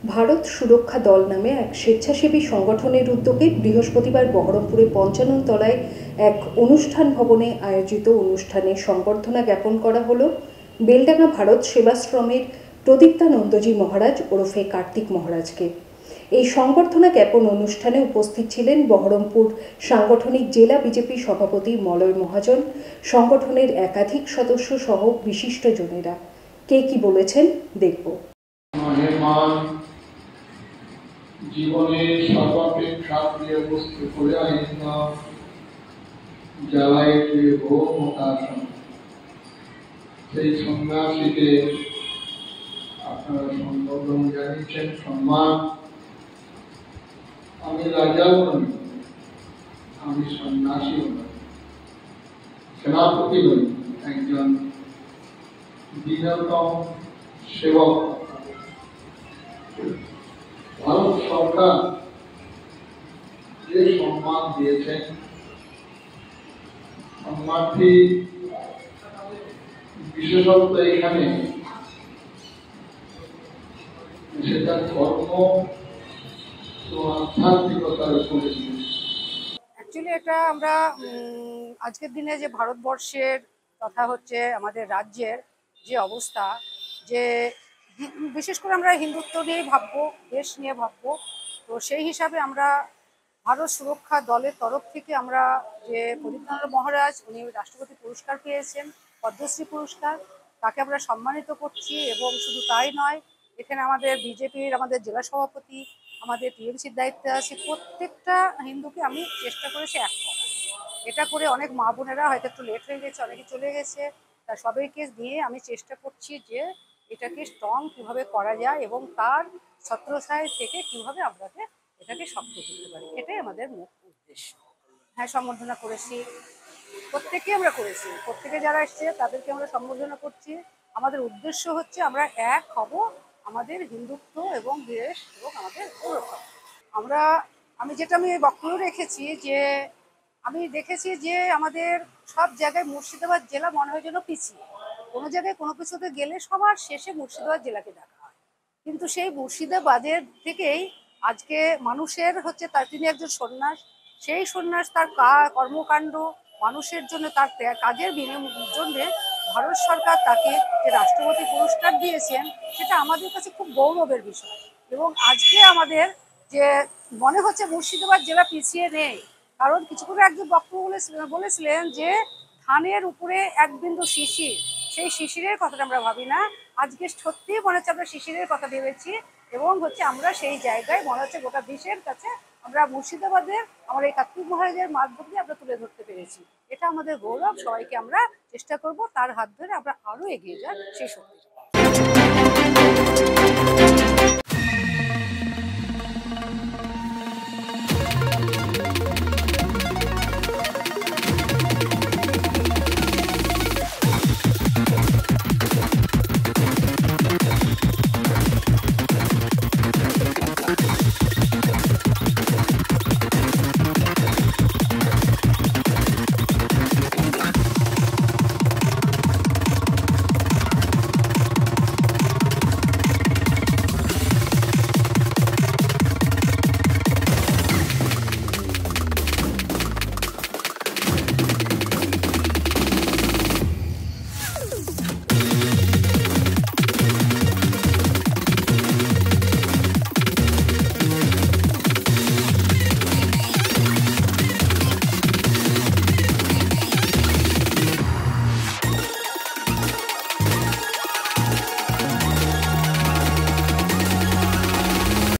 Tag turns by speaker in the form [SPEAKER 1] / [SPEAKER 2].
[SPEAKER 1] ভারত সুরক্ষা দল নামে এক স্বেচ্ছাসেবী সংগঠনের উদ্যোগে বৃহস্পতিবার বহরমপুরে ৫৫ তলায় এক অনুষ্ঠান ভবনে আয়োজিত অনুষ্ঠানে সংবর্ধনা জ্ঞাপন করা হল বেলডাঙ্গা ভারত সেবাশ্রমের প্রদীপ্তানন্দজি মহারাজ ওরফে কার্তিক মহারাজকে। এই সংবর্ধনা জ্ঞাপন অনুষ্ঠানে উপস্থিত ছিলেন বহরমপুর সাংগঠনিক জেলা বিজেপি সভাপতি মলয় মহাজন, সংগঠনের একাধিক সদস্য সহ বিশিষ্টজনেরা। কে কি বলেছেন দেখব।
[SPEAKER 2] জীবনের সর্বাপেক্ষা প্রিয় বস্তু করে আইন জ্বালায় প্রিয় ভৌমতাসন। সেই সন্ন্যাসীকে আপনারা সম্বোধন জানিয়েছেন সম্মান। আমি রাজাও নই, আমি সন্ন্যাসীও নই, সেনাপতি নই, একজন দীনতম সেবক। ভারত সরকার যে সম্মান দিয়েছেন, সম্মানটি বিশেষত এখানে সেটা ধর্ম ও আধ্যাত্মিকতার উপরে।
[SPEAKER 3] অ্যাকচুয়ালি এটা আমরা আজকের দিনে যে ভারতবর্ষের তথা হচ্ছে আমাদের রাজ্যের যে অবস্থা, যে বিশেষ করে আমরা হিন্দুত্ব নিয়ে ভাববো, দেশ নিয়ে ভাববো, তো সেই হিসাবে আমরা ভারত সুরক্ষা দলের তরফ থেকে আমরা যে প্রদীপ্তানন্দ মহারাজ উনি রাষ্ট্রপতি পুরস্কার পেয়েছেন, পদ্মশ্রী পুরস্কার, তাকে আমরা সম্মানিত করছি। এবং শুধু তাই নয়, এখানে আমাদের বিজেপির আমাদের জেলা সভাপতি, আমাদের টিএমসির দায়িত্বে আছে, প্রত্যেকটা হিন্দুকে আমি চেষ্টা করেছি এক করা। এটা করে অনেক মা বোনেরা হয়তো একটু লেট হয়ে গেছে, অনেকে চলে গেছে, তা সবাইকে নিয়ে আমি চেষ্টা করছি যে এটাকে স্ট্রং কীভাবে করা যায় এবং তার ছত্রছায়া থেকে কীভাবে আমাদের এটাকে শক্ত করতে পারি, এটাই আমাদের মূল উদ্দেশ্য। হ্যাঁ, সম্বর্ধনা করেছি, প্রত্যেকে আমরা করেছি, প্রত্যেকে যারা এসছে তাদেরকে আমরা সম্বর্ধনা করছি। আমাদের উদ্দেশ্য হচ্ছে আমরা এক হব, আমাদের হিন্দুত্ব এবং দেশ এবং আমাদের গৌরব। আমি বক্তব্য রেখেছি যে আমি দেখেছি যে আমাদের সব জায়গায় মুর্শিদাবাদ জেলা মনে হয় যেন পিছিয়ে, কোনো জায়গায় কোনো কিছুতে গেলে সবার শেষে মুর্শিদাবাদ জেলাকে ডাকা হয়। কিন্তু সেই মুর্শিদাবাদের থেকেই আজকে মানুষের হচ্ছে তিনি একজন সন্ন্যাস, সেই সন্ন্যাস তার কর্মকাণ্ড মানুষের জন্য, তার কাজের জন্যে ভারত সরকার তাকে যে রাষ্ট্রপতি পুরস্কার দিয়েছেন, সেটা আমাদের কাছে খুব গৌরবের বিষয়। এবং আজকে আমাদের যে মনে হচ্ছে মুর্শিদাবাদ জেলা পিছিয়ে নেই, কারণ কিছুক্ষণ একজন বক্তব্য বলেছিলেন যে ধানের উপরে এক বিন্দু শিশির, সেই শিশিরের কথাটা আমরা ভাবি না। আজকে সত্যিই মনে হচ্ছে আমরা শিশিরের কথা ভেবেছি এবং হচ্ছে আমরা সেই জায়গায় মনে হচ্ছে গোটা দেশের কাছে আমরা মুর্শিদাবাদের আমরা এই কার্তিক মহারাজের মাধ্যম দিয়ে আমরা তুলে ধরতে পেরেছি। এটা আমাদের গৌরব। সবাইকে আমরা চেষ্টা করব তার হাত ধরে আমরা আরো এগিয়ে যাই সেই শক্তি।